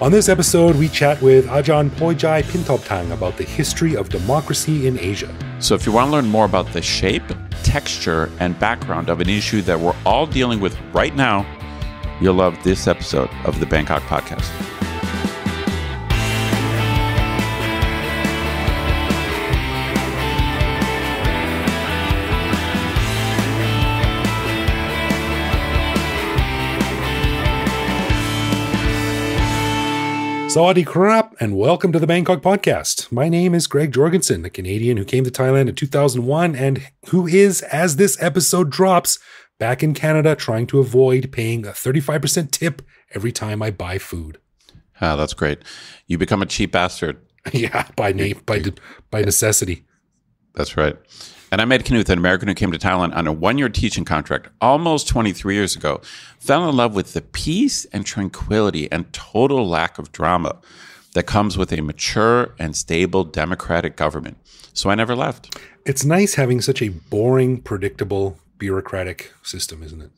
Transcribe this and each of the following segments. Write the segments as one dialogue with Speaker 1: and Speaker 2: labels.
Speaker 1: On this episode, we chat with Ajarn Ployjai Pintobtang about the history of democracy in Asia.
Speaker 2: So if you want to learn more about the shape, texture, and background of an issue that we're all dealing with right now, you'll love this episode of the Bangkok Podcast.
Speaker 1: Sawadee krap, and welcome to the Bangkok Podcast. My name is Greg Jorgensen, a Canadian who came to Thailand in 2001 and who is, as this episode drops, back in Canada trying to avoid paying a 35% tip every time I buy food.
Speaker 2: Ah, that's great. You become a cheap bastard.
Speaker 1: Yeah, by necessity.
Speaker 2: That's right. And I met Knuth, an American who came to Thailand on a one-year teaching contract almost 23 years ago, fell in love with the peace and tranquility and total lack of drama that comes with a mature and stable democratic government. So I never left.
Speaker 1: It's nice having such a boring, predictable, bureaucratic system, isn't it?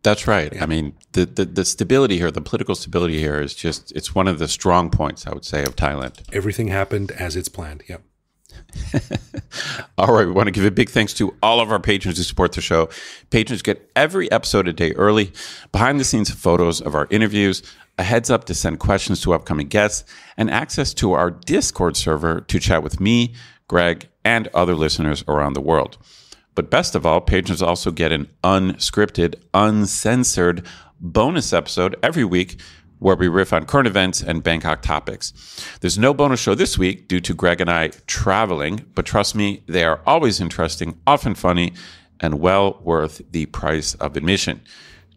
Speaker 2: That's right. Yeah. I mean, the stability here, the political stability here is just, it's one of the strong points, I would say, of Thailand.
Speaker 1: Everything happened as it's planned. Yep.
Speaker 2: All right. We want to give a big thanks to all of our patrons who support the show. Patrons get every episode a day early, behind the scenes photos of our interviews, a heads up to send questions to upcoming guests, and access to our Discord server to chat with me, Greg, and other listeners around the world. But best of all, patrons also get an unscripted, uncensored bonus episode every week where we riff on current events and Bangkok topics. There's no bonus show this week due to Greg and I traveling, but trust me, they are always interesting, often funny, and well worth the price of admission.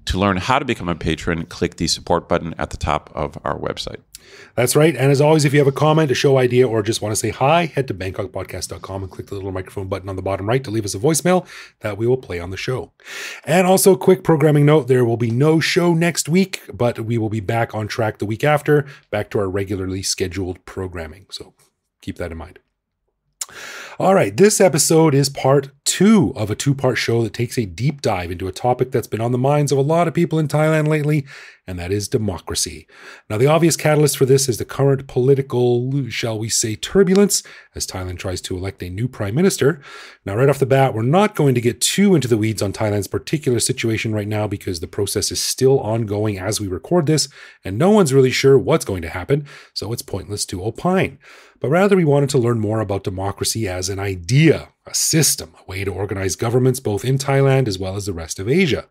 Speaker 2: To learn how to become a patron, click the support button at the top of our website.
Speaker 1: That's right. And as always, if you have a comment, a show idea, or just want to say hi, head to bangkokpodcast.com and click the little microphone button on the bottom right to leave us a voicemail that we will play on the show. And also, quick programming note, there will be no show next week, but we will be back on track the week after, back to our regularly scheduled programming. So keep that in mind. All right, this episode is part 2 of a 2-part show that takes a deep dive into a topic that's been on the minds of a lot of people in Thailand lately, and that is democracy. Now, the obvious catalyst for this is the current political, shall we say, turbulence as Thailand tries to elect a new prime minister. Now, right off the bat, we're not going to get too into the weeds on Thailand's particular situation right now because the process is still ongoing as we record this, and no one's really sure what's going to happen, so it's pointless to opine. But rather, we wanted to learn more about democracy as an idea, a system, a way to organize governments both in Thailand as well as the rest of Asia.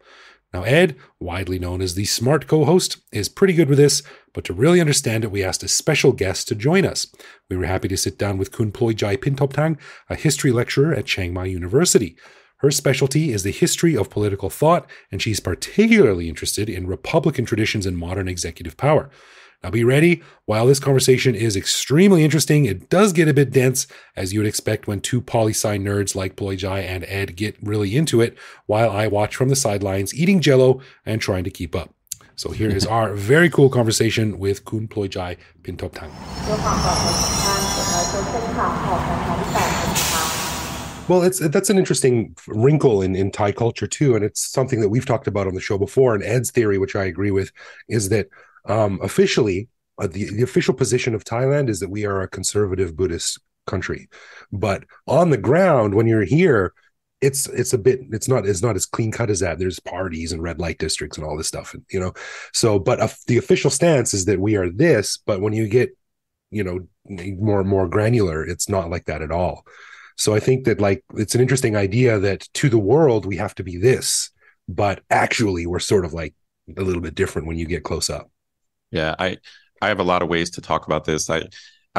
Speaker 1: Now, Ed, widely known as the smart co-host, is pretty good with this, but to really understand it, we asked a special guest to join us. We were happy to sit down with Khun Ployjai Pintobtang, a history lecturer at Chiang Mai University. Her specialty is the history of political thought, and she's particularly interested in Republican traditions and modern executive power. Now be ready, while this conversation is extremely interesting, it does get a bit dense, as you would expect when two poli-sci nerds like Ployjai and Ed get really into it, while I watch from the sidelines, eating jello and trying to keep up. So here is our very cool conversation with Khun Ployjai Pintobtang. Well, that's an interesting wrinkle in Thai culture too, and it's something that we've talked about on the show before, and Ed's theory, which I agree with, is that officially, the official position of Thailand is that we are a conservative Buddhist country, but on the ground, when you're here, it's not as clean cut as that. There's parties and red light districts and all this stuff, So, but the official stance is that we are this. But when you get, more granular, it's not like that at all. So I think that it's an interesting idea that to the world we have to be this, but actually we're sort of like a little bit different when you get close up.
Speaker 2: Yeah, I have a lot of ways to talk about this. I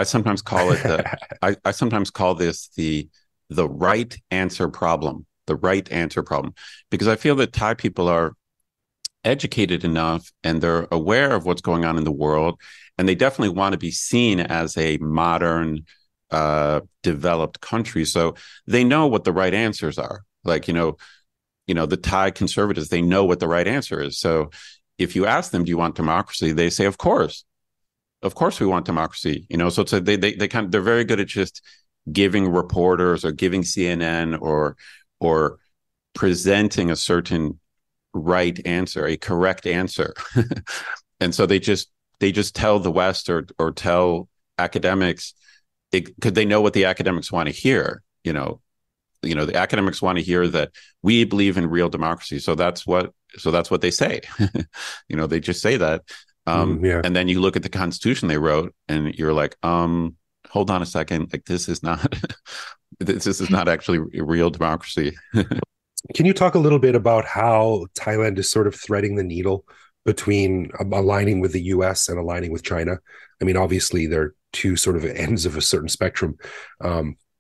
Speaker 2: sometimes call it I sometimes call this the right answer problem. The right answer problem. Because I feel that Thai people are educated enough and they're aware of what's going on in the world, and they definitely want to be seen as a modern developed country. So they know what the right answers are. The Thai conservatives, they know what the right answer is. So if you ask them, do you want democracy? They say, of course we want democracy. So it's they're very good at just giving reporters or giving CNN or presenting a certain right answer, a correct answer. And so they just tell the West or tell academics, because they know what the academics want to hear. The academics want to hear that we believe in real democracy. So that's what they say. They just say that.
Speaker 1: Yeah.
Speaker 2: And then you look at the Constitution they wrote, and you're like, hold on a second, like this is not this is not actually real democracy.
Speaker 1: Can you talk a little bit about how Thailand is sort of threading the needle between aligning with the US and aligning with China? I mean, obviously, they're two sort of ends of a certain spectrum.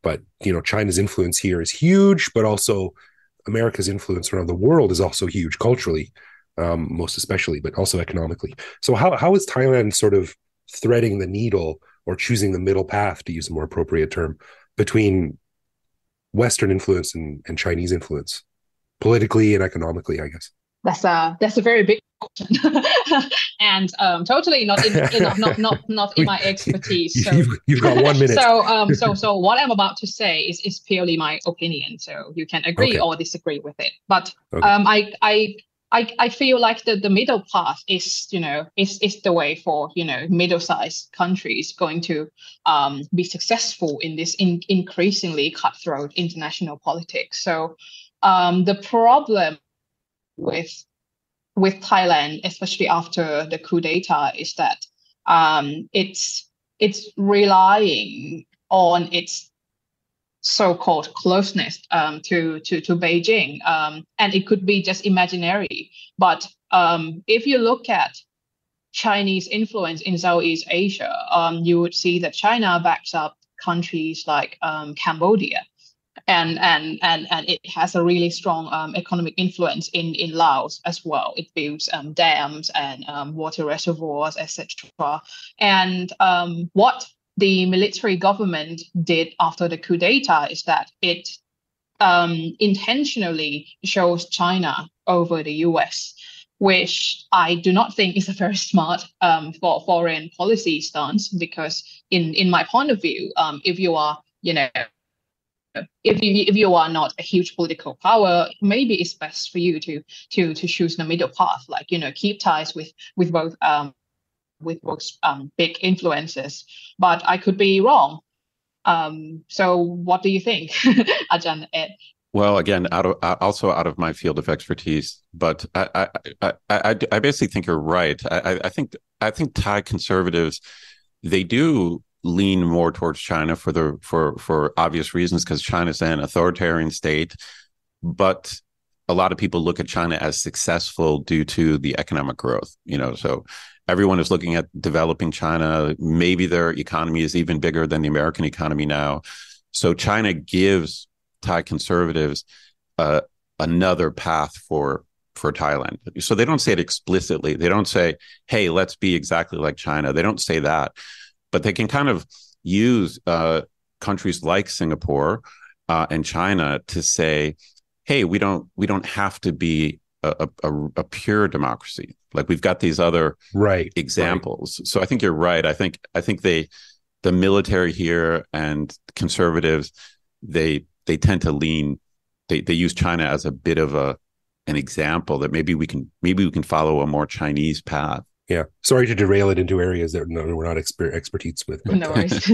Speaker 1: But, China's influence here is huge, but also America's influence around the world is also huge culturally, most especially, but also economically. So how is Thailand sort of threading the needle or choosing the middle path, to use a more appropriate term, between Western influence and Chinese influence, politically and economically, I guess?
Speaker 3: That's a very big question, and totally not in my expertise. So
Speaker 1: you've got 1 minute.
Speaker 3: So what I'm about to say is purely my opinion. So you can agree or disagree with it. But I feel like the middle path is the way for middle-sized countries going to be successful in this increasingly cutthroat international politics. So the problem with Thailand, especially after the coup d'etat, is that it's relying on its so-called closeness to Beijing, and it could be just imaginary. But if you look at Chinese influence in Southeast Asia, you would see that China backs up countries like Cambodia. And it has a really strong economic influence in Laos as well. It builds dams and water reservoirs, etc. And what the military government did after the coup d'etat is that it intentionally chose China over the US, which I do not think is a very smart for foreign policy stance, because in my point of view, if you are, if you are not a huge political power, maybe it's best for you to choose the middle path, like keep ties with both big influences. But I could be wrong. So what do you think, Ajarn, Ed?
Speaker 2: Well, again, out of my field of expertise, but I basically think you're right. I think Thai conservatives, they do lean more towards China for obvious reasons, because China's an authoritarian state, but a lot of people look at China as successful due to the economic growth. So everyone is looking at developing China. Maybe their economy is even bigger than the American economy now. So China gives Thai conservatives another path for Thailand. So they don't say it explicitly. They don't say, hey, let's be exactly like China. They don't say that. But they can kind of use countries like Singapore and China to say, hey, we don't have to be a pure democracy. Like, we've got these other examples. Right. So I think you're right. I think the military here and conservatives, they tend to lean. They use China as a bit of an example that maybe we can follow a more Chinese path.
Speaker 1: Yeah. Sorry to derail it into areas that we're not expertise with. But,
Speaker 3: no worries.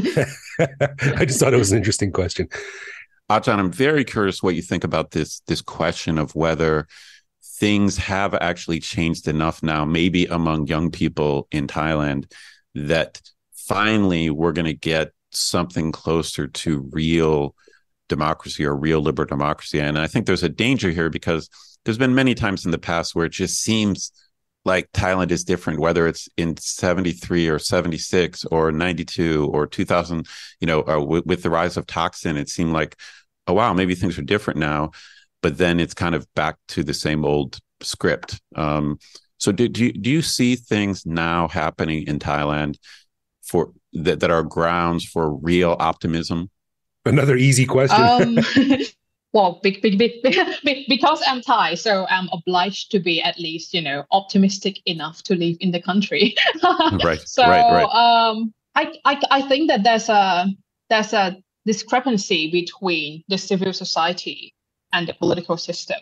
Speaker 1: I just thought it was an interesting question.
Speaker 2: Ajarn, I'm very curious what you think about this question of whether things have actually changed enough now, maybe among young people in Thailand, that finally we're going to get something closer to real democracy or real liberal democracy. And I think there's a danger here, because there's been many times in the past where it just seems like Thailand is different, whether it's in 73 or 76 or 92 or 2000, with the rise of Thaksin, it seemed like, oh, wow, maybe things are different now. But then it's kind of back to the same old script. So do you see things now happening in Thailand for that are grounds for real optimism?
Speaker 1: Another easy question.
Speaker 3: Well, because I'm Thai, so I'm obliged to be at least, optimistic enough to live in the country.
Speaker 2: Right.
Speaker 3: So
Speaker 2: right.
Speaker 3: I think that there's a discrepancy between the civil society and the political system.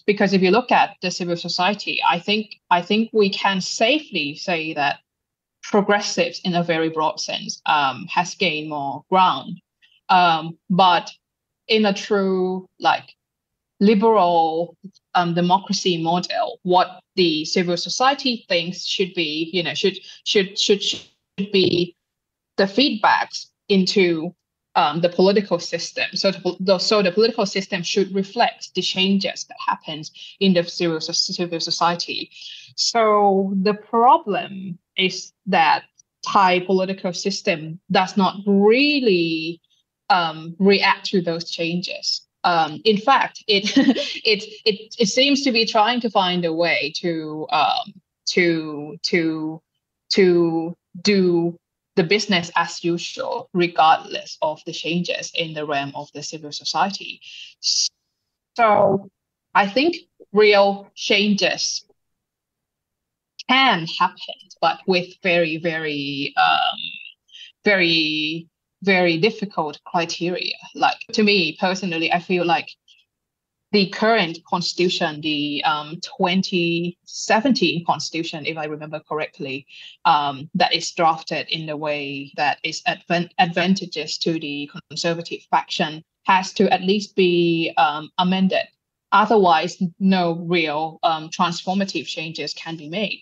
Speaker 3: Because if you look at the civil society, I think we can safely say that progressives, in a very broad sense, has gained more ground. But in a true liberal democracy model, what the civil society thinks should be, should be the feedbacks into the political system. So the political system should reflect the changes that happens in the civil society. So the problem is that Thai political system does not really react to those changes. In fact, it seems to be trying to find a way to do the business as usual, regardless of the changes in the realm of the civil society. So I think real changes can happen, but with very, very, very, very difficult criteria. Like, to me personally, I feel like the current constitution, the 2017 constitution, if I remember correctly, that is drafted in the way that is advantageous to the conservative faction, has to at least be amended. Otherwise, no real transformative changes can be made.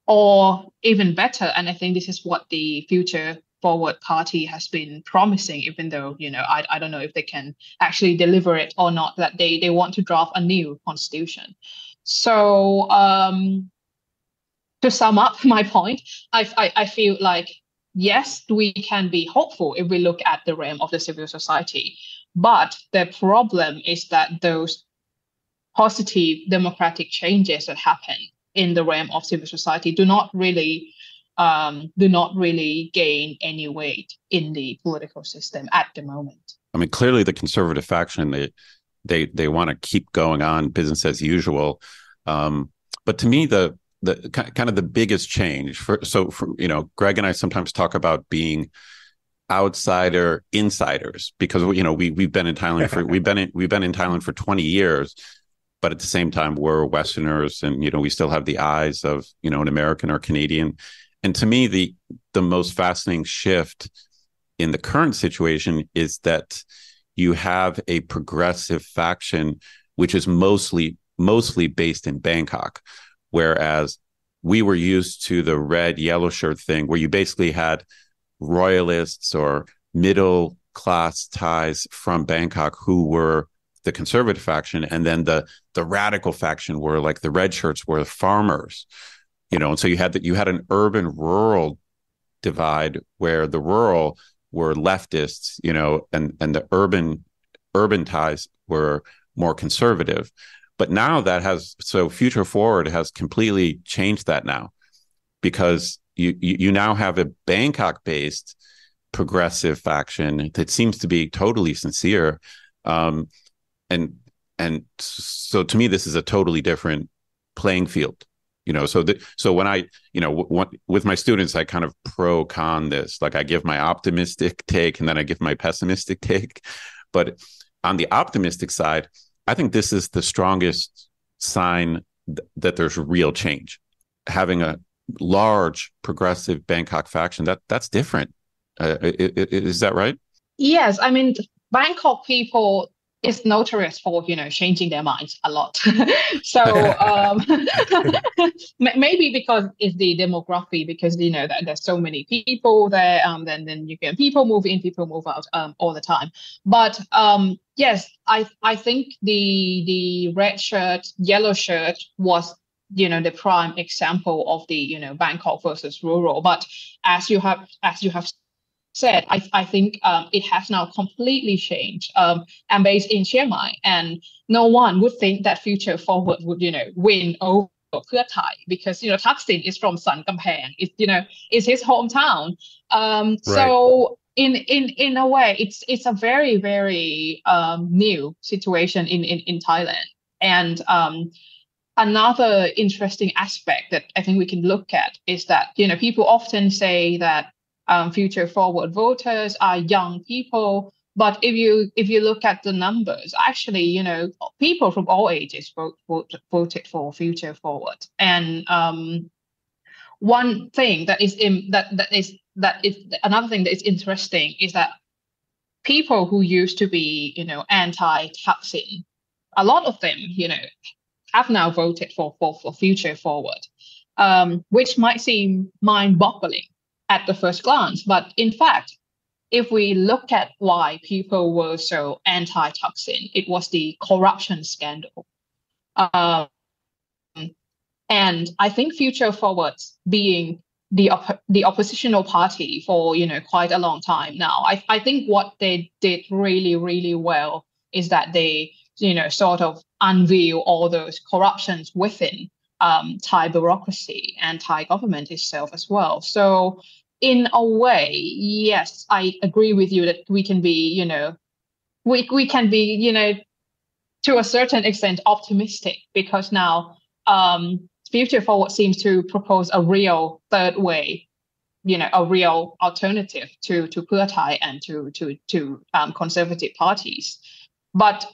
Speaker 3: Or even better, and I think this is what the Future Forward Party has been promising, even though, I don't know if they can actually deliver it or not, that they want to draft a new constitution. So to sum up my point, I feel like, yes, we can be hopeful if we look at the realm of the civil society. But the problem is that those positive democratic changes that happen in the realm of civil society do not really gain any weight in the political system at the moment.
Speaker 2: I mean, clearly the conservative faction, they want to keep going on business as usual. But to me, the kind of the biggest change Greg and I sometimes talk about being outsider insiders, because we've been in Thailand for we've been in Thailand for 20 years. But at the same time, we're Westerners, and we still have the eyes of an American or Canadian. And to me, the most fascinating shift in the current situation is that you have a progressive faction which is mostly based in Bangkok, whereas we were used to the red yellow shirt thing, where you basically had royalists or middle class Thais from Bangkok who were the conservative faction, and then the radical faction were like the red shirts were farmers, and so you had an urban rural divide, where the rural were leftists, and the urban Thais were more conservative. But now Future Forward has completely changed that now, because you now have a Bangkok based progressive faction that seems to be totally sincere. And so to me, this is a totally different playing field, So when I, with my students, I kind of pro-con this. Like, I give my optimistic take, and then I give my pessimistic take. But on the optimistic side, I think this is the strongest sign that there's real change. Having a large progressive Bangkok faction, that's different. Is that right?
Speaker 3: Yes, I mean, Bangkok people is notorious for changing their minds a lot. So maybe because it's the demography, because that there's so many people there, then you get people move in, people move out all the time. But yes, I think the red shirt, yellow shirt was the prime example of the Bangkok versus rural. But as you have said, I think it has now completely changed, and based in Chiang Mai, and no one would think that Future Forward would win over Pheu Thai, because Thaksin is from San Kamphaeng, it's his hometown.
Speaker 1: Right.
Speaker 3: So in a way, it's a very, very new situation in Thailand. And another interesting aspect that I think we can look at is that people often say that Future Forward voters are young people But if you look at the numbers, actually, you know, people from all ages voted for Future Forward. And one thing that is another thing that is interesting is that people who used to be, you know, anti-Thaksin, a lot of them, you know, have now voted for Future Forward, which might seem mind-boggling at the first glance. But in fact, if we look at why people were so anti-Thaksin, it was the corruption scandal. And I think Future Forward, being the oppositional party for, you know, quite a long time now, I think what they did really, really well is that they, you know, sort of unveil all those corruptions within Thai bureaucracy and Thai government itself as well. So in a way, yes, I agree with you that we can be, you know, we can be, you know, to a certain extent optimistic, because now Future Forward seems to propose a real third way, you know, a real alternative to Pheu Thai and to conservative parties. But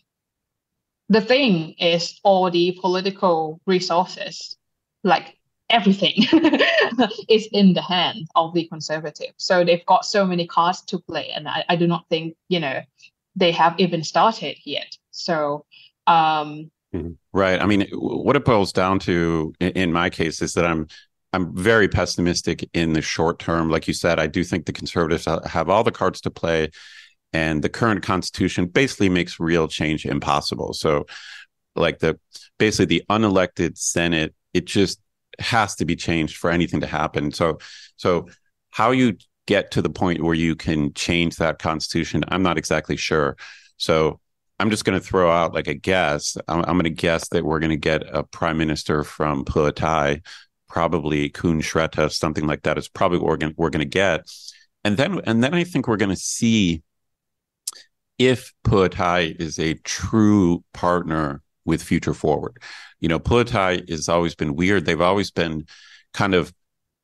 Speaker 3: the thing is, all the political resources, like everything, is in the hands of the conservatives. So they've got so many cards to play, and I do not think, you know, they have even started yet. So
Speaker 2: right. I mean, what it boils down to in my case is that I'm very pessimistic in the short term. Like you said, I do think the conservatives have all the cards to play, and the current constitution basically makes real change impossible. So like basically the unelected Senate, it just has to be changed for anything to happen. So how you get to the point where you can change that constitution, I'm not exactly sure. So I'm just going to throw out like a guess. I'm going to guess that we're going to get a prime minister from Pheu Thai, probably Khun Shreta, something like that is probably what we're going to get. And then I think we're going to see if Pheu Thai is a true partner with Future Forward. You know, Pheu Thai has always been weird. They've always been kind of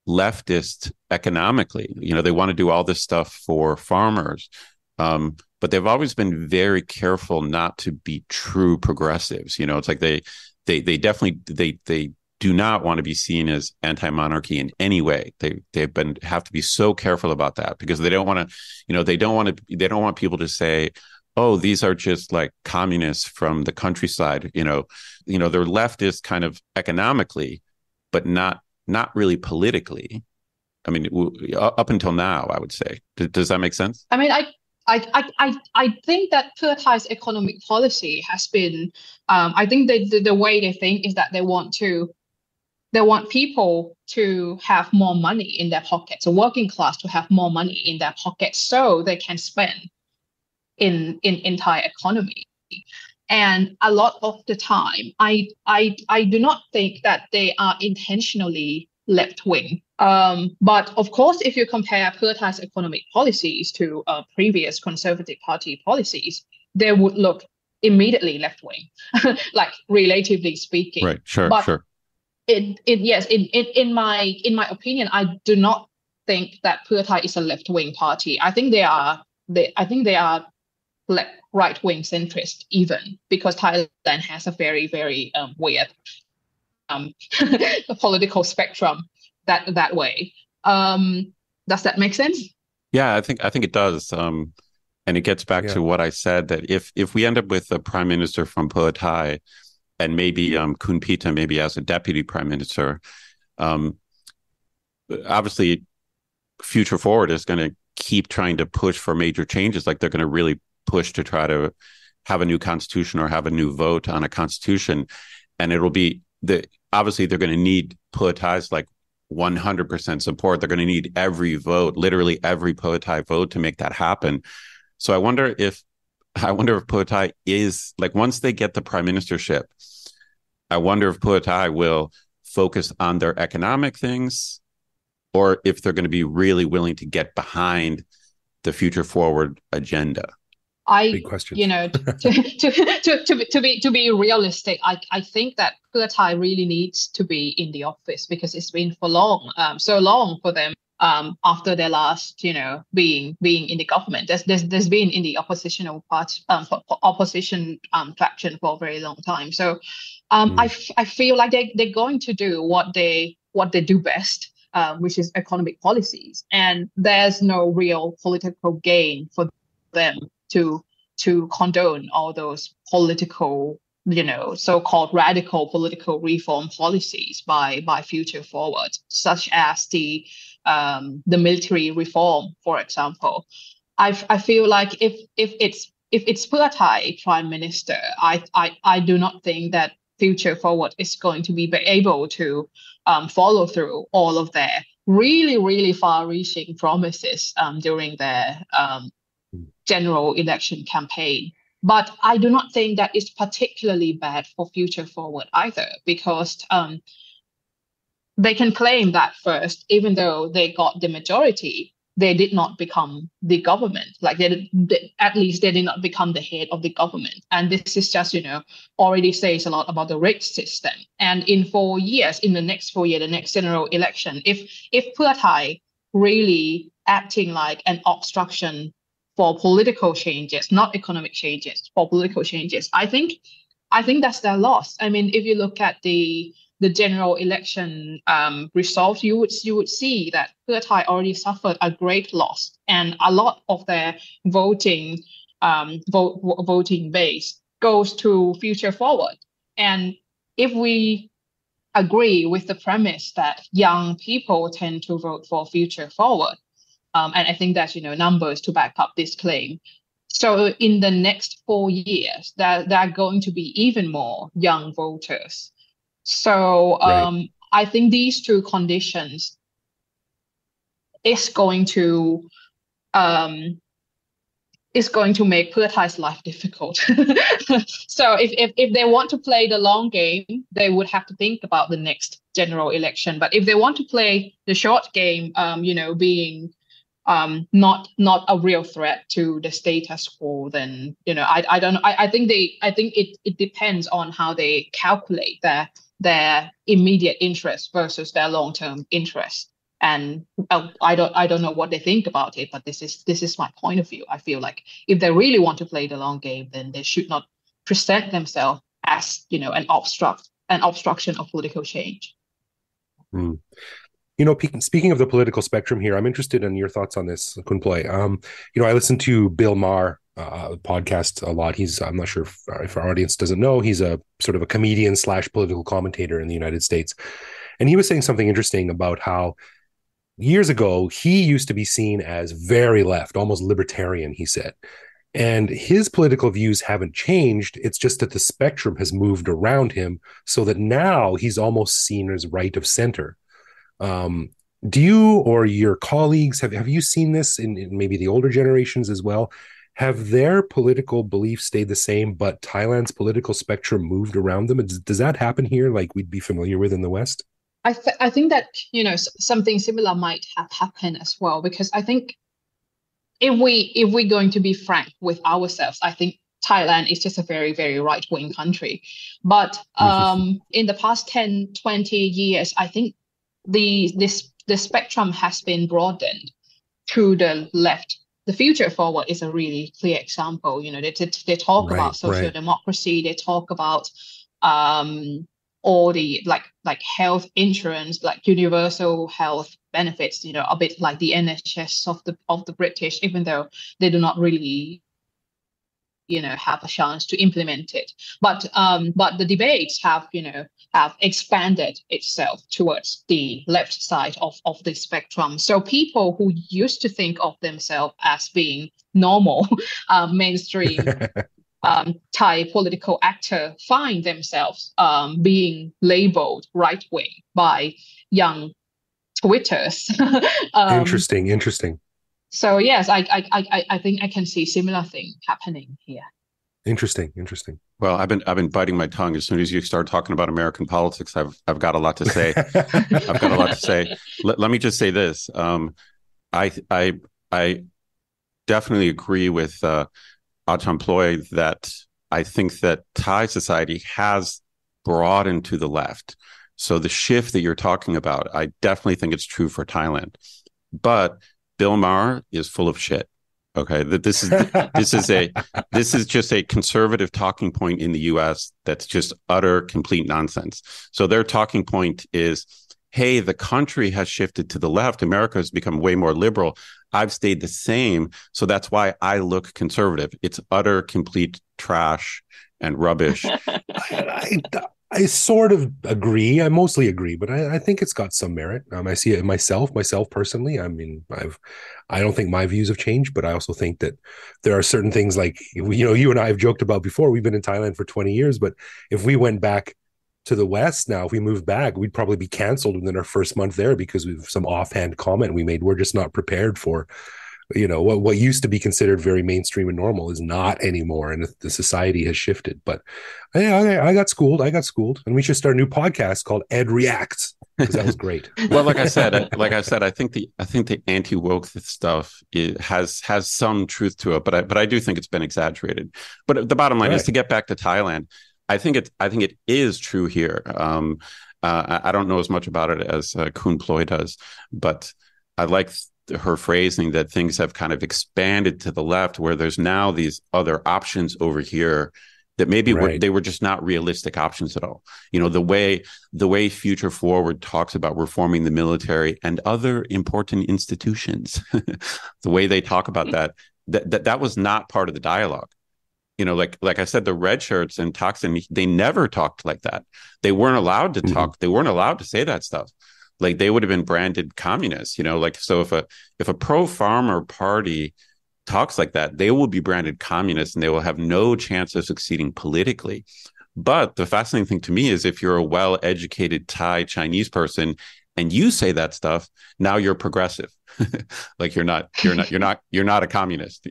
Speaker 2: leftist economically. You know, they want to do all this stuff for farmers. But they've always been very careful not to be true progressives. You know, it's like they definitely they do not want to be seen as anti-monarchy in any way. They've have to be so careful about that, because they don't want to, you know, they don't want people to say, oh, these are just like communists from the countryside. You know, they're leftist kind of economically, but not really politically. I mean, up until now, I would say. Does that make sense?
Speaker 3: I mean, I think that Pheu Thai's economic policy has been, I think the way they think is that they want people to have more money in their pockets, a working class to have more money in their pockets, so they can spend in Thai economy. And a lot of the time, I do not think that they are intentionally left-wing. But of course, if you compare Pheu Thai's economic policies to previous Conservative Party policies, they would look immediately left-wing, like relatively speaking.
Speaker 2: Right. Sure.
Speaker 3: But
Speaker 2: sure.
Speaker 3: In my opinion, I do not think that Pheu Thai is a left-wing party. I think they are right-wing centrist even, because Thailand has a very, very weird political spectrum that way. Does that make sense?
Speaker 2: Yeah, I think it does. And it gets back to what I said, that if we end up with a prime minister from Pheu Thai, and maybe Khun Pita maybe as a deputy prime minister, obviously Future Forward is going to keep trying to push for major changes. Like they're going to really push to try to have a new constitution or have a new vote on a constitution. And it'll be obviously they're going to need Pheu Thai's like 100% support. They're going to need every vote, literally every Pheu Thai vote to make that happen. So I wonder if Pheu Thai is like, once they get the prime ministership, I wonder if Pheu Thai will focus on their economic things, or if they're going to be really willing to get behind the Future Forward agenda.
Speaker 1: Big question.
Speaker 3: You know, to be realistic, I think that Pheu Thai really needs to be in the office, because it's been so long for them after their last, being in the government. There's been in the oppositional part, opposition faction for a very long time. So I feel like they're going to do what they do best, which is economic policies, and there's no real political gain for them to condone all those political, so-called radical political reform policies by Future Forward, such as the military reform, for example. I feel like if it's Pheu Thai prime minister, I do not think that Future Forward is going to be able to follow through all of their really, really far-reaching promises during their general election campaign. But I do not think that it's particularly bad for Future Forward either, because they can claim that first, even though they got the majority, they did not become the government. Like at least they did not become the head of the government. And this is just, already says a lot about the rate system. And in 4 years, in the next 4 years, the next general election, if Pheu Thai really acting like an obstruction for political changes, not economic changes, for political changes, I think that's their loss. I mean, if you look at the general election result, you would see that Pheu Thai already suffered a great loss, and a lot of their voting base goes to Future Forward. And if we agree with the premise that young people tend to vote for Future Forward, and I think that's numbers to back up this claim. So in the next 4 years, there are going to be even more young voters. So I think these two conditions is going to make Pheu Thai's life difficult. So if they want to play the long game, they would have to think about the next general election. But if they want to play the short game, being not a real threat to the status quo, then I don't know. I think it depends on how they calculate their immediate interest versus their long-term interest. And I don't know what they think about it, but this is my point of view. I feel like if they really want to play the long game, then they should not present themselves as an obstruction of political change.
Speaker 1: Mm. Speaking of the political spectrum here, I'm interested in your thoughts on this, Khun Ploy. I listen to Bill Maher podcast a lot. I'm not sure if our audience doesn't know, he's a sort of a comedian / political commentator in the United States. And he was saying something interesting about how years ago, he used to be seen as very left, almost libertarian, he said. And his political views haven't changed. It's just that the spectrum has moved around him so that now he's almost seen as right of center. Do you or your colleagues, have you seen this in maybe the older generations as well? Have their political beliefs stayed the same, but Thailand's political spectrum moved around them? Does that happen here like we'd be familiar with in the West?
Speaker 3: I think that, something similar might have happened as well, because I think if we're going to be frank with ourselves, I think Thailand is just a very, very right-wing country. But in the past 10, 20 years, I think the spectrum has been broadened to the left. The Future Forward is a really clear example. They talk about social democracy. They talk about all the like health insurance, like universal health benefits. A bit like the NHS of the British, even though they do not really have a chance to implement it. But the debates have expanded itself towards the left side of the spectrum. So people who used to think of themselves as being normal, mainstream Thai political actor find themselves being labeled right-wing by young Twitters.
Speaker 1: Interesting.
Speaker 3: So yes, I think I can see similar thing happening here.
Speaker 1: Interesting.
Speaker 2: Well, I've been biting my tongue. As soon as you start talking about American politics, I've got a lot to say. I've got a lot to say. Let me just say this. I definitely agree with Ajarn Ploy that I think that Thai society has broadened to the left. So the shift that you're talking about, I definitely think it's true for Thailand. but Bill Maher is full of shit. Okay, this is just a conservative talking point in the U.S. that's just utter complete nonsense. So their talking point is, hey, the country has shifted to the left. America has become way more liberal. I've stayed the same, so that's why I look conservative. It's utter complete trash and rubbish.
Speaker 1: I sort of agree. I mostly agree, but I think it's got some merit. I see it myself personally. I mean, I don't think my views have changed, but I also think that there are certain things like, you and I have joked about before. We've been in Thailand for 20 years, but if we went back to the West now, if we moved back, we'd probably be canceled within our first month there because of some offhand comment we made. We're just not prepared for, what used to be considered very mainstream and normal is not anymore, and the society has shifted. But I got schooled, and we should start a new podcast called Ed Reacts, because that was great.
Speaker 2: Well, like I said, I think the anti-woke stuff has some truth to it, but I do think it's been exaggerated. But the bottom line is, to get back to Thailand, I think it is true here. I don't know as much about it as Khun Ploy does, but I like her phrasing that things have kind of expanded to the left, where there's now these other options over here that maybe they were just not realistic options at all. The way Future Forward talks about reforming the military and other important institutions, the way they talk about that was not part of the dialogue. Like I said, the red shirts and Thaksin, they never talked like that. They weren't allowed to talk. They weren't allowed to say that stuff. Like, they would have been branded communists, so if a pro-farmer party talks like that, they will be branded communists and they will have no chance of succeeding politically. But the fascinating thing to me is, if you're a well-educated Thai Chinese person and you say that stuff, now you're progressive. Like, you're not a communist.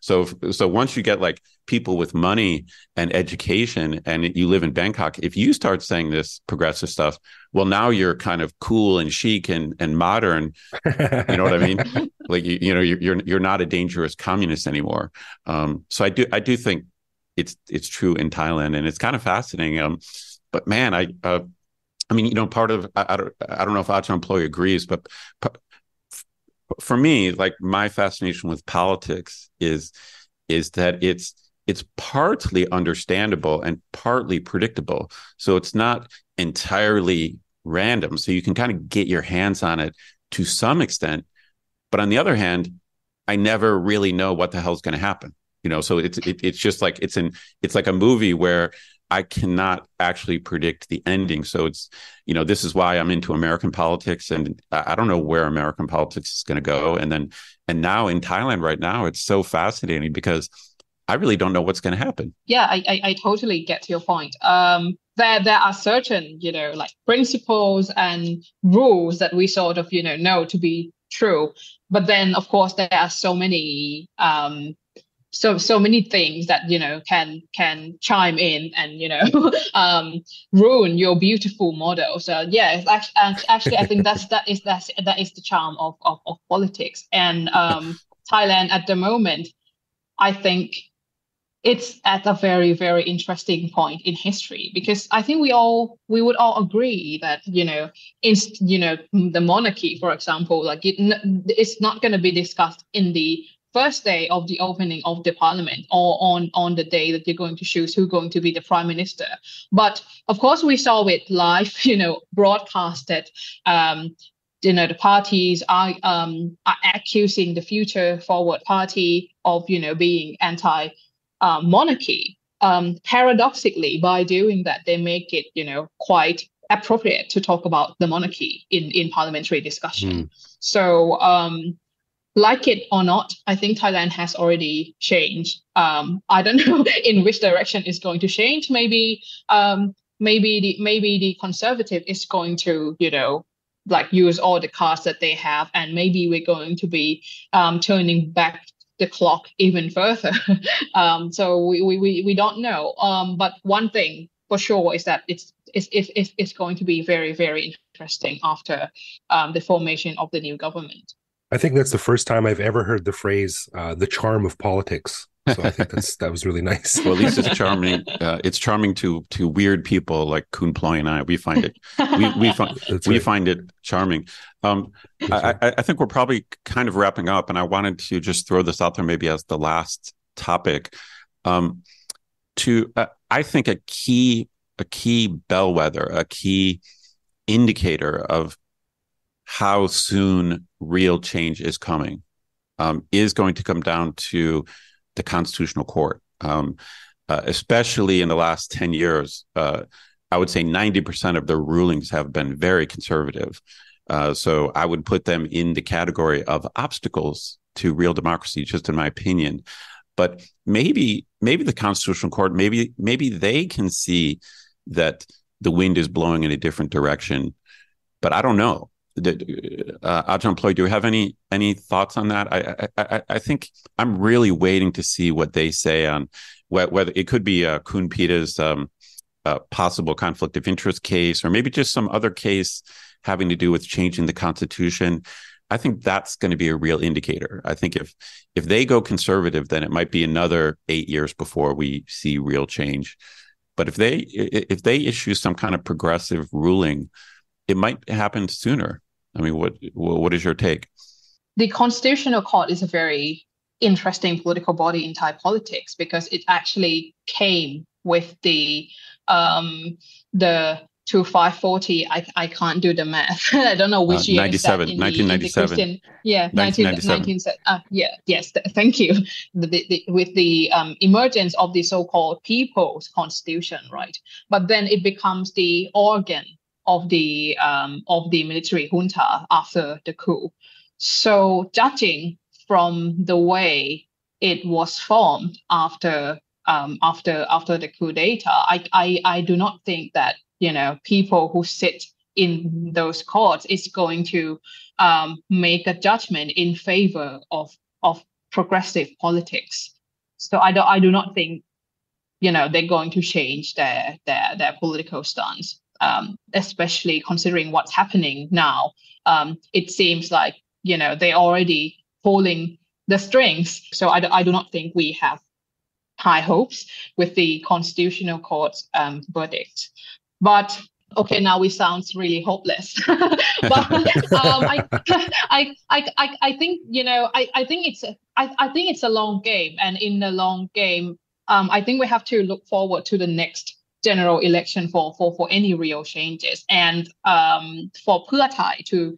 Speaker 2: So once you get like people with money and education and you live in Bangkok, if you start saying this progressive stuff, well, now you're kind of cool and chic and modern. You know what I mean? Like, you're not a dangerous communist anymore. So I do think it's true in Thailand, and it's kind of fascinating. But man, I mean, part of, I don't know if Ajarn Ploy agrees, but for me, like, my fascination with politics is that it's partly understandable and partly predictable. So it's not entirely random. So you can kind of get your hands on it to some extent. But on the other hand, I never really know what the hell's going to happen. So it's just like, it's like a movie where I cannot actually predict the ending. So it's, this is why I'm into American politics, and I don't know where American politics is going to go. And now in Thailand right now, it's so fascinating because I really don't know what's going to happen.
Speaker 3: Yeah, I totally get your point. There are certain, like principles and rules that we sort of, know to be true. But then, of course, there are so many so many things that can chime in and ruin your beautiful model. So yeah, actually I think that is the charm of politics. And Thailand at the moment, I think it's at a very, very interesting point in history, because I think we would all agree that the monarchy, for example, like it's not going to be discussed in the first day of the opening of the parliament, or on the day that you're going to choose who's going to be the prime minister. But of course, we saw it live, broadcasted. The parties are accusing the Future Forward Party of, being anti-monarchy. Paradoxically, by doing that, they make it, quite appropriate to talk about the monarchy in parliamentary discussion. So, like it or not, I think Thailand has already changed. I don't know in which direction it's going to change. Maybe the conservative is going to, use all the cards that they have, and maybe we're going to be turning back the clock even further. So we don't know. But one thing for sure is that it's going to be very, very interesting after the formation of the new government.
Speaker 1: I think that's the first time I've ever heard the phrase "the charm of politics." So I think that was really nice.
Speaker 2: Well, at least it's charming. It's charming to weird people like Khun Ploy and I. We find it we find it charming. I think we're probably kind of wrapping up, and I wanted to just throw this out there maybe as the last topic. I think a key bellwether, a key indicator of how soon real change is coming is going to come down to the Constitutional Court, especially in the last 10 years. I would say 90% of their rulings have been very conservative. So I would put them in the category of obstacles to real democracy, just in my opinion. But maybe the Constitutional Court, maybe they can see that the wind is blowing in a different direction. But I don't know. Ajarn, Ploy, do you have any thoughts on that? I think I'm really waiting to see what they say on whether it could be Khun Pita's possible conflict of interest case, or maybe just some other case having to do with changing the Constitution. I think that's going to be a real indicator. I think if they go conservative, then it might be another 8 years before we see real change. But if they issue some kind of progressive ruling, it might happen sooner. I mean, what is your take?
Speaker 3: The Constitutional Court is a very interesting political body in Thai politics because it actually came with the 2540. I can't do the math. I don't know which year.
Speaker 2: 1997.
Speaker 3: Yeah, 1997. Yes. Thank you. With the emergence of the so-called People's Constitution, right? But then it becomes the organ of the military junta after the coup. So judging from the way it was formed after the coup d'etat, I do not think that people who sit in those courts is going to make a judgment in favor of progressive politics. So I do not think they're going to change their political stance. Especially considering what's happening now, it seems like they're already pulling the strings. So I do not think we have high hopes with the Constitutional Court's verdict. But okay, now we sound really hopeless. But I think I think it's a long game, and in the long game, I think we have to look forward to the next general election for any real changes, and for Pheu Thai to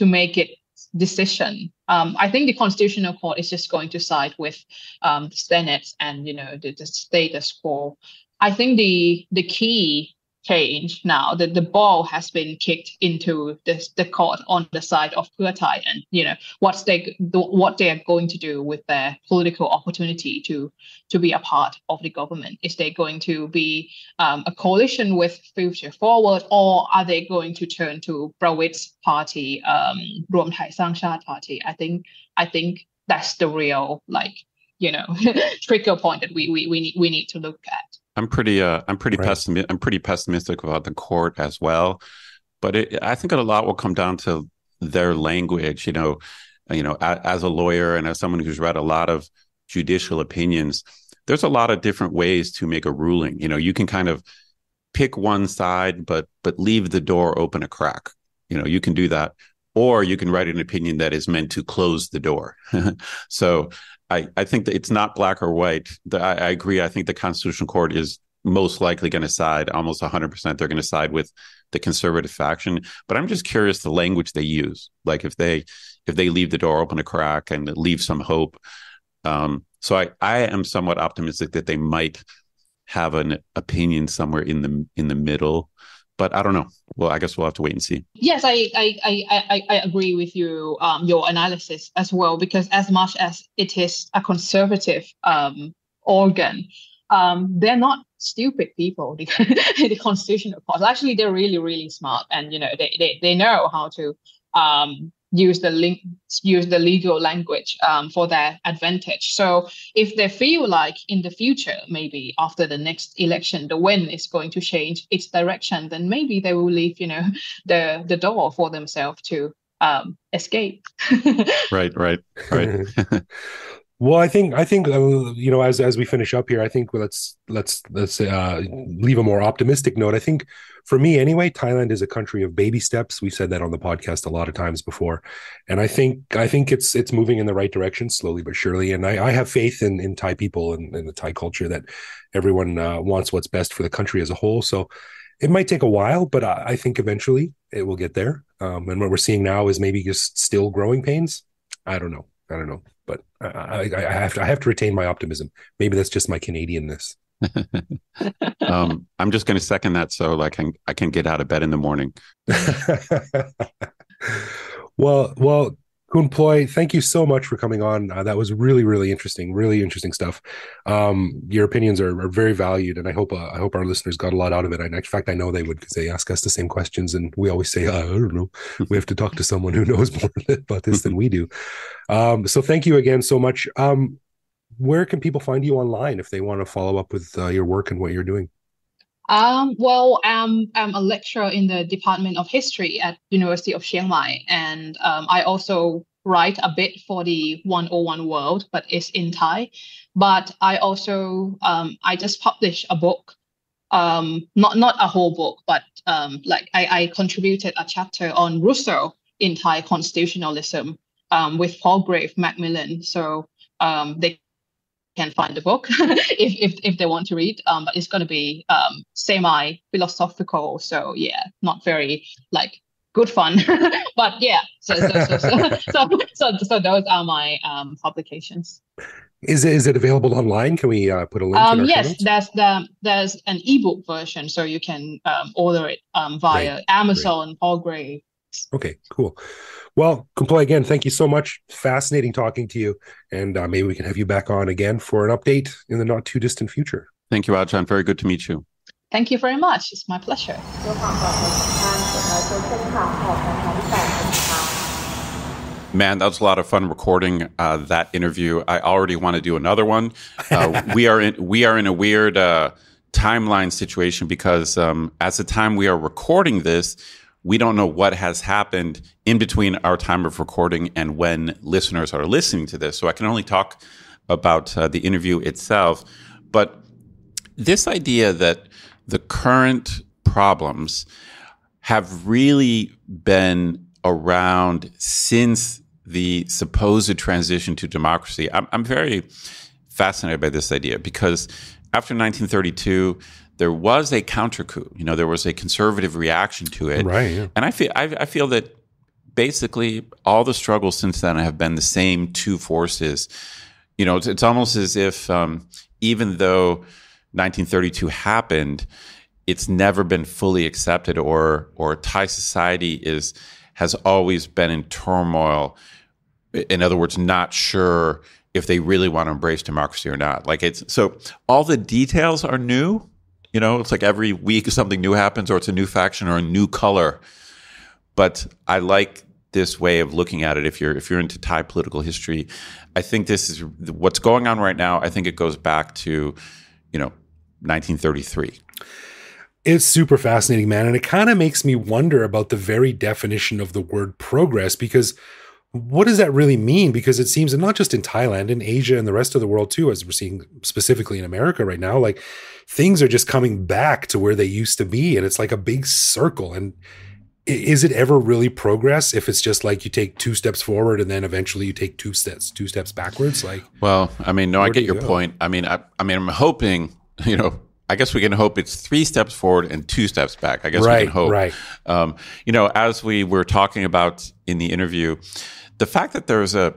Speaker 3: make its decision. I think the Constitutional Court is just going to side with the Senate and the status quo. I think the key change now that the ball has been kicked into the court on the side of Pheu Thai, and what they are going to do with their political opportunity to be a part of the government. Is they going to be a coalition with Future Forward, or are they going to turn to Prawit's party, Ruam Thai Sang Chat party? I think that's the real trigger point that we need to look at.
Speaker 2: I'm pretty
Speaker 1: Right.
Speaker 2: pessimistic about the court as well, but I think a lot will come down to their language. As a lawyer and as someone who's read a lot of judicial opinions, there's a lot of different ways to make a ruling. You can kind of pick one side, but leave the door open a crack. You can do that, or you can write an opinion that is meant to close the door. So I think that it's not black or white. I agree. I think the Constitutional Court is most likely going to side, almost 100%. They're going to side with the conservative faction. But I'm just curious the language they use. Like if they leave the door open a crack and leave some hope. So I am somewhat optimistic that they might have an opinion somewhere in the middle. But I don't know. Well, I guess we'll have to wait and see.
Speaker 3: Yes, I agree with you, your analysis as well, because as much as it is a conservative organ, they're not stupid people. The Constitutional Court, actually, they're really, really smart, and they know how to use the legal language for their advantage. So if they feel like in the future, maybe after the next election, the wind is going to change its direction, then maybe they will leave, the door for themselves to escape.
Speaker 2: Right.
Speaker 1: Well, I think as we finish up here, I think let's leave a more optimistic note. I think for me anyway, Thailand is a country of baby steps. We've said that on the podcast a lot of times before, and I think it's moving in the right direction slowly but surely. And I have faith in Thai people and the Thai culture that everyone wants what's best for the country as a whole. So it might take a while, but I think eventually it will get there. And what we're seeing now is maybe just still growing pains. I don't know. But I have to retain my optimism. Maybe that's just my Canadianness.
Speaker 2: I'm just going to second that, so I can get out of bed in the morning.
Speaker 1: well, Khun Ploy, thank you so much for coming on. That was really interesting stuff. Your opinions are very valued, and I hope our listeners got a lot out of it. And in fact, I know they would, because they ask us the same questions, and we always say, I don't know. We have to talk to someone who knows more about this than we do. So thank you again so much. Where can people find you online if they want to follow up with your work and what you're doing?
Speaker 3: Well, I'm a lecturer in the Department of History at University of Chiang Mai, and I also write a bit for the 101 World, but it's in Thai. But I also I just published a book, not a whole book, but I contributed a chapter on Rousseau in Thai constitutionalism with Palgrave Macmillan. So they can find the book if they want to read, but it's going to be semi-philosophical, so yeah, not very good fun. But yeah, so those are my publications.
Speaker 1: Is it available online? Can we put a link in our
Speaker 3: yes,
Speaker 1: comments?
Speaker 3: there's an ebook version, so you can order it via Amazon, Palgrave.
Speaker 1: Okay, cool. Well, Khun Ploy, again, thank you so much. Fascinating talking to you. And maybe we can have you back on again for an update in the not too distant future.
Speaker 2: Thank you, Ajarn. Very good to meet you.
Speaker 3: Thank you very much. It's my pleasure.
Speaker 2: Man, that was a lot of fun recording that interview. I already want to do another one. We are in a weird timeline situation because at the time we are recording this, we don't know what has happened in between our time of recording and when listeners are listening to this. So I can only talk about the interview itself. But this idea that the current problems have really been around since the supposed transition to democracy. I'm very fascinated by this idea because after 1932, there was a counter coup. There was a conservative reaction to it.
Speaker 1: Right. Yeah.
Speaker 2: And I feel that basically all the struggles since then have been the same two forces. It's almost as if even though 1932 happened, it's never been fully accepted, or Thai society has always been in turmoil. In other words, not sure if they really want to embrace democracy or not. So all the details are new. It's like every week something new happens, or it's a new faction or a new color. But I like this way of looking at it. If you're into Thai political history, I think this is what's going on right now. I think it goes back to 1933.
Speaker 1: It's super fascinating, man. And it kind of makes me wonder about the very definition of the word progress, because what does that really mean? Because it seems that not just in Thailand, in Asia and the rest of the world too, as we're seeing specifically in America right now, things are just coming back to where they used to be. And it's like a big circle. And is it ever really progress if it's just like you take 2 steps forward and then eventually you take 2 steps backwards?
Speaker 2: Well, I get your point. I'm hoping, I guess we can hope it's 3 steps forward and 2 steps back. I guess we can hope.
Speaker 1: Right.
Speaker 2: As we were talking about in the interview, the fact that there's a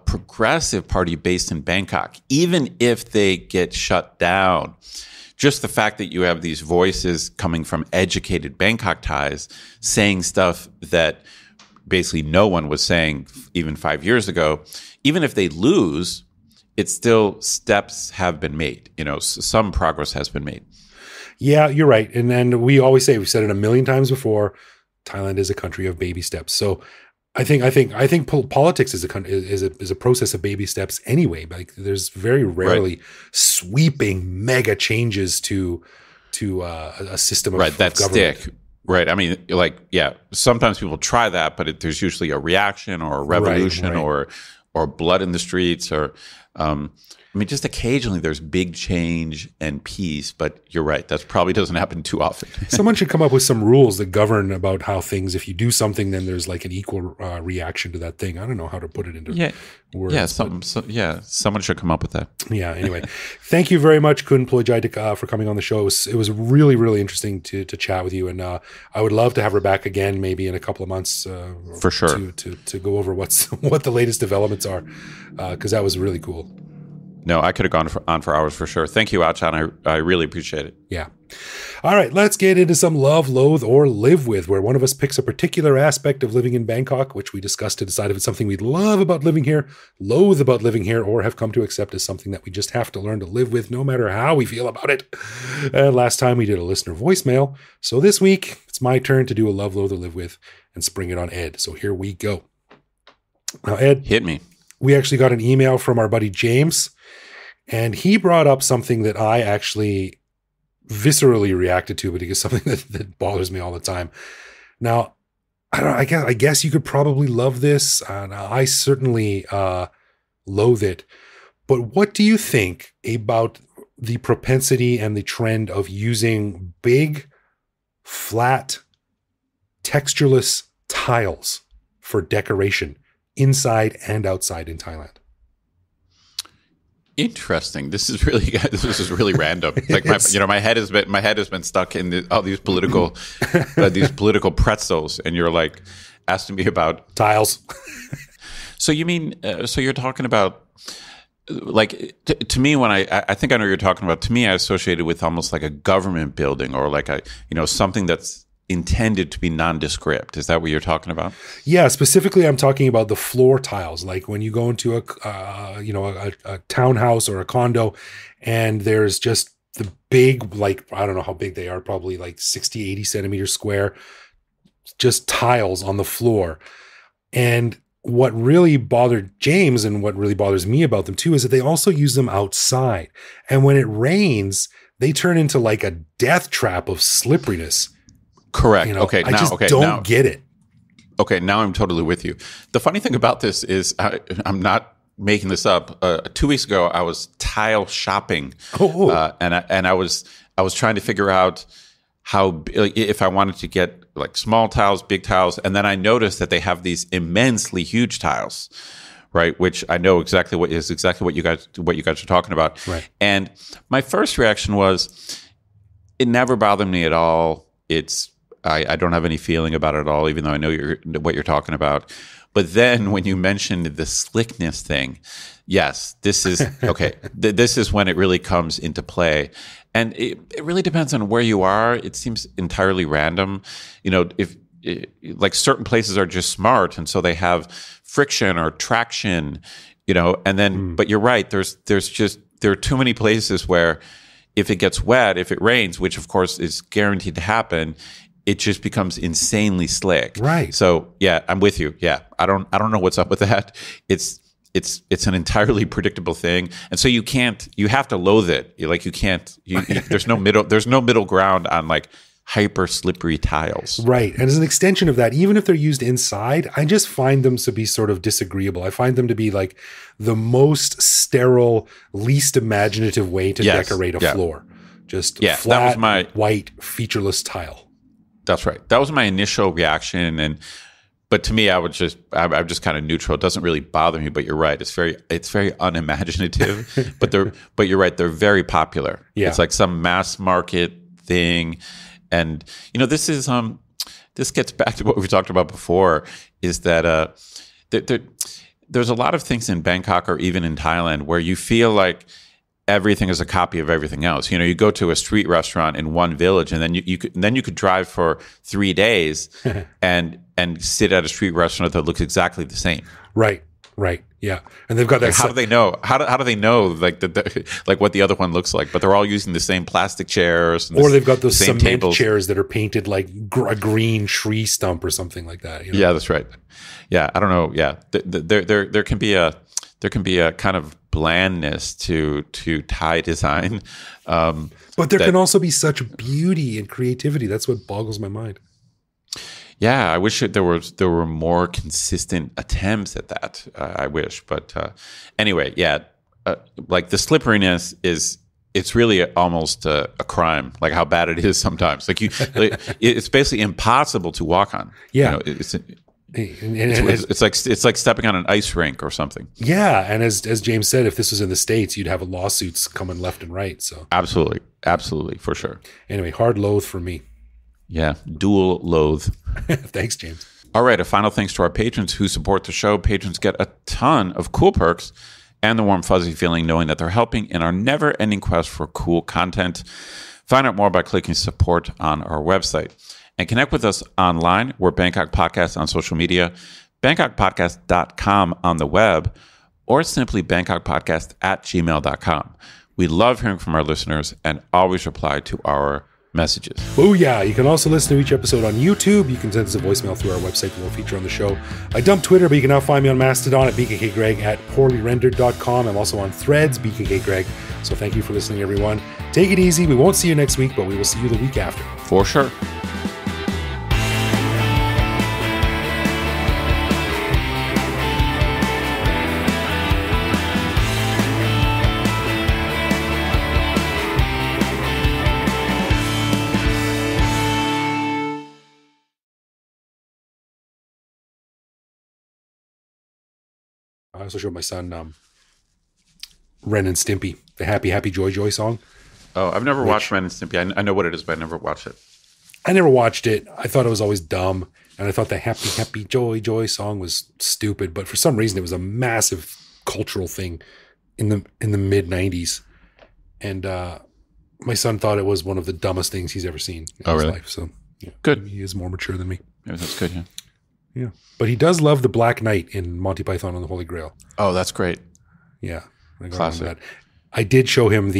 Speaker 2: progressive party based in Bangkok, even if they get shut down, just the fact that you have these voices coming from educated Bangkok Thais saying stuff that basically no one was saying even 5 years ago, even if they lose, it's still steps have been made. Some progress has been made.
Speaker 1: Yeah, you're right. And we always say, we've said it a million times before, Thailand is a country of baby steps. So I think politics is a process of baby steps anyway. There's very rarely sweeping mega changes to a system of
Speaker 2: that
Speaker 1: government.
Speaker 2: Stick. Right. Sometimes people try that, but there's usually a reaction or a revolution blood in the streets, or I mean, just occasionally there's big change and peace, but you're right. That probably doesn't happen too often.
Speaker 1: Someone should come up with some rules that govern about how things, if you do something, then there's like an equal reaction to that thing. I don't know how to put it into words.
Speaker 2: Yeah, someone should come up with that.
Speaker 1: Yeah, anyway. Thank you very much, Khun Ployjai, for coming on the show. It was really, really interesting to chat with you, and I would love to have her back again, maybe in a couple of months.
Speaker 2: For sure.
Speaker 1: To go over what the latest developments are, because that was really cool.
Speaker 2: No, I could have gone on for hours for sure. Thank you, Ajarn. I really appreciate it.
Speaker 1: Yeah. All right, let's get into some love, loathe, or live with, where one of us picks a particular aspect of living in Bangkok, which we discuss to decide if it's something we love about living here, loathe about living here, or have come to accept as something that we just have to learn to live with no matter how we feel about it. Last time we did a listener voicemail, so this week it's my turn to do a love, loathe, or live with and spring it on Ed. So here we go. Now, Ed.
Speaker 2: Hit me.
Speaker 1: We actually got an email from our buddy James, and he brought up something that I actually viscerally reacted to, but it's something that bothers me all the time. Now, I guess you could probably love this, and I certainly loathe it. But what do you think about the propensity and the trend of using big, flat, textureless tiles for decoration inside and outside in Thailand?
Speaker 2: Interesting. This is really random. Like my head has been stuck in all these political pretzels, and you're like asking me about
Speaker 1: tiles.
Speaker 2: So you mean so you're talking about like to me when I think I know what you're talking about. To me, I associate it with almost like a government building or like a something that's intended to be nondescript. Is that what you're talking about?
Speaker 1: Yeah, specifically I'm talking about the floor tiles. Like when you go into a townhouse or a condo and there's just the big, like, I don't know how big they are, probably like 60, 80 centimeters square, just tiles on the floor. And what really bothered James and what really bothers me about them too is that they also use them outside. And when it rains, they turn into like a death trap of slipperiness.
Speaker 2: Correct. Okay.
Speaker 1: I just don't get it.
Speaker 2: Okay. Now I'm totally with you. The funny thing about this is I'm not making this up. 2 weeks ago, I was tile shopping, and I was trying to figure out how if I wanted to get like small tiles, big tiles, and then I noticed that they have these immensely huge tiles, right? Which I know exactly what you guys are talking about.
Speaker 1: Right.
Speaker 2: And my first reaction was, it never bothered me at all. I don't have any feeling about it at all, even though I know what you're talking about. But then when you mentioned the slickness thing, yes, this is okay. This is when it really comes into play. And it really depends on where you are. It seems entirely random. If like certain places are just smart, and so they have friction or traction, and then, but you're right. There are too many places where if it gets wet, if it rains, which of course is guaranteed to happen, it just becomes insanely slick.
Speaker 1: Right.
Speaker 2: So yeah, I'm with you. Yeah. I don't know what's up with that. It's an entirely predictable thing. And so you have to loathe it. There's no middle ground on like hyper slippery tiles.
Speaker 1: Right. And as an extension of that, even if they're used inside, I just find them to be sort of disagreeable. I find them to be like the most sterile, least imaginative way to decorate a floor. Just flat, white, featureless tile.
Speaker 2: That's right. That was my initial reaction. But to me, I'm just kind of neutral. It doesn't really bother me, but you're right. It's very unimaginative, but you're right. They're very popular.
Speaker 1: Yeah.
Speaker 2: It's like some mass market thing. And this gets back to what we talked about before, is that there's a lot of things in Bangkok or even in Thailand where you feel like everything is a copy of everything else. You go to a street restaurant in one village, and then you could drive for 3 days and sit at a street restaurant that looks exactly the same.
Speaker 1: Right. Yeah. And they've got that.
Speaker 2: How do they know? How do they know like like what the other one looks like? But they're all using the same plastic chairs,
Speaker 1: or they've got those cement
Speaker 2: tables.
Speaker 1: chairs that are painted like a green tree stump or something like that.
Speaker 2: Yeah, that's right. Yeah, I don't know. Yeah, there can be a kind of blandness to Thai design,
Speaker 1: but there can also be such beauty and creativity. That's what boggles my mind.
Speaker 2: Yeah, I wish there were more consistent attempts at that. I wish, but anyway, yeah, like the slipperiness it's really almost a crime, like how bad it is sometimes. Like it's basically impossible to walk on.
Speaker 1: Yeah,
Speaker 2: it's like stepping on an ice rink or something.
Speaker 1: Yeah, and as James said, if this was in the States, you'd have lawsuits coming left and right. So
Speaker 2: absolutely, for sure.
Speaker 1: Anyway, hard loathe for me.
Speaker 2: Yeah, dual loathe.
Speaker 1: Thanks, James.
Speaker 2: All right, a final thanks to our patrons who support the show. Patrons get a ton of cool perks and the warm, fuzzy feeling knowing that they're helping in our never-ending quest for cool content. Find out more by clicking support on our website. And connect with us online. We're Bangkok Podcast on social media, bangkokpodcast.com on the web, or simply bangkokpodcast@gmail.com. We love hearing from our listeners and always reply to our messages.
Speaker 1: Booyah! You can also listen to each episode on YouTube. You can send us a voicemail through our website that we'll feature on the show. I dumped Twitter, but you can now find me on Mastodon at bkkgreg at poorlyrendered.com. I'm also on Threads, bkkgreg. So thank you for listening, everyone. Take it easy. We won't see you next week, but we will see you the week after.
Speaker 2: For sure.
Speaker 1: I also showed my son Ren and Stimpy, the Happy Happy Joy Joy song.
Speaker 2: Oh, I've never watched Ren and Stimpy. I know what it is, but I never watched it.
Speaker 1: I never watched it. I thought it was always dumb, and I thought the Happy Happy Joy Joy song was stupid. But for some reason, it was a massive cultural thing in the mid '90s, and my son thought it was one of the dumbest things he's ever seen in his life. So yeah,
Speaker 2: good.
Speaker 1: He is more mature than me.
Speaker 2: Yeah, that's good. Yeah.
Speaker 1: Yeah, but he does love the Black Knight in Monty Python and the Holy Grail.
Speaker 2: Oh, that's great.
Speaker 1: Yeah,
Speaker 2: Classic.
Speaker 1: I did show him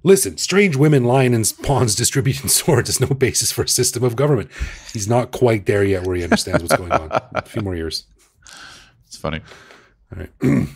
Speaker 1: listen, strange women lying in ponds distributing swords is no basis for a system of government. He's not quite there yet where he understands what's going on. A few more years.
Speaker 2: It's funny.
Speaker 1: All right.